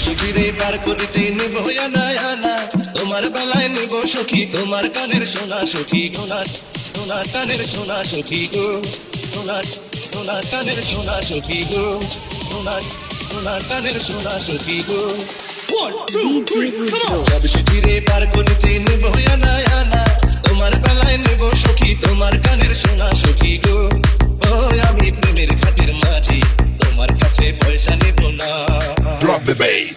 সখীরে পার করিতে নেব আনা আনা, তোমার বেলায় নেব সখী তোমার কানের সোনা সখী গো না, সোনার কানের সোনা সখী গো, সোনার সোনার কানের সোনা সখী গো, সোনার সোনার কানের সোনা সখী গো। সব সখীরে পার করিতে নেব আনা আনা, তোমার বেলায় নেব সখী তোমার কানের সোনা সখী গো। ও আমি প্রেমের খাতির মাঝি, তোমার কাছে পয়সা নেব না। Drop the bass.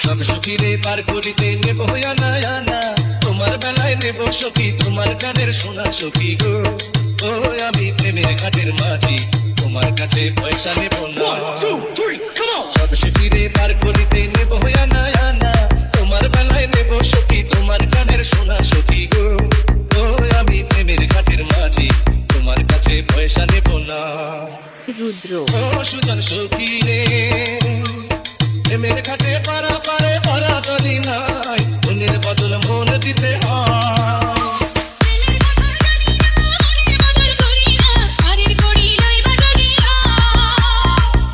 সব সখীরে পার করিতে নেব আনা আনা, তোমার বেলায় নেব সখী তোমার কানের সোনা সখী গো। ও আমি প্রেমের ঘাটের মাঝি, তোমার কাছে পয়সা নেব না। সব সখীরে পার করিতে নেব আনা আনা, তোমার বেলায় নেব সখী তোমার কানের সোনা সখী গো। ও আমি প্রেমের ঘাটের মাঝি, তোমার কাছে পয়সা নেব না। রুদ্র ও সুজন সখী রে, প্রেমের ঘাটে পারা পারে ভরা তরি নাই, মনের বদল মন দিতে হয়।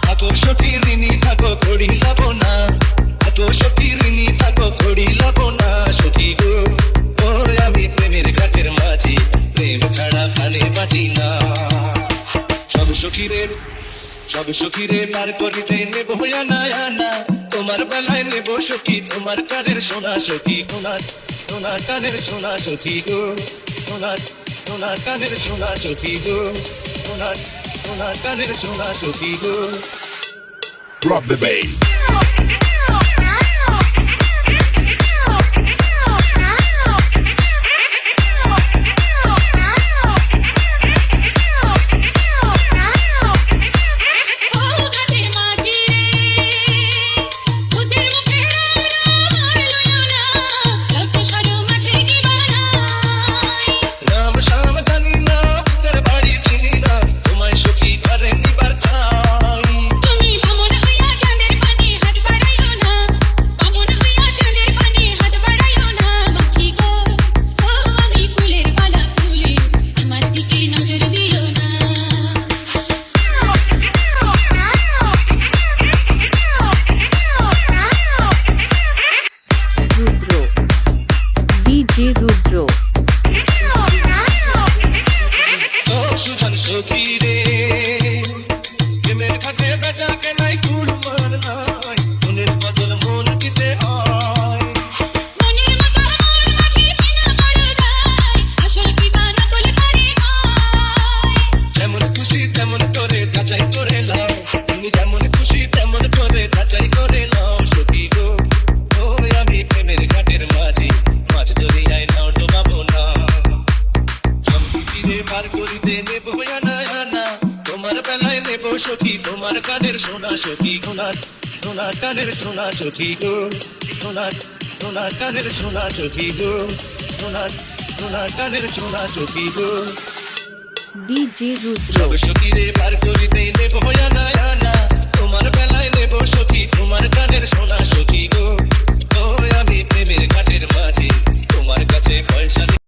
থাকো সখী ঋণী থাকো করি লাভ না, থাকো সখী ঋণী থাকো করি লাভ না সখী গো। ও আমি প্রেমের ঘাটের মাঝি, প্রেম ছাড়া প্রাণে বাঁচি না। সব সখীরে পার করিতে নেব আনা আনা, তোমার বেলায় নেব সখী তোমার কানের সোনা সখী গো না, সোনার কানের সোনা সখী গো, সোনার সোনার কানের সোনা সখী গো, সোনার সোনার কানের সোনা সখী গো। Drop the bass. নাম শাম জানি না, তোর বাড়ি চিনি না, তোমায় সখী ঘরে নিবার চাই। রুদ্র ডিজে রুদ্র ও সুজন সখী রে, প্রেমের ঘাটে বেচা কেনাই কুড়মার নাই, মনের বদল মন দিতে হয়। যেমন খুশি তেমন করে যাচাই করে লাও, তুমি যেমন খুশি তেমন করে যাচাই করে লাও সখী গো। ও আমি প্রেমের ঘাটের মাঝি, মাঝ দরিয়ায় নাও ডোবাবো না। সখীরে পার করিতে নেব আনা আনা, তোমার বেলায় নেব সখী তোমার কানের সোনা সখী গো না, সোনার কানের সোনা সখী গো, সোনার সোনার কানের সোনা সখী গো, সোনার সোনার কানের সোনা সখী গো। ডিজে রুদ্র সব সখীরে পার করিতে নেব আনা আনা, তোমার বেলায় নেব সখী তোমার কানের সোনা সখী গো।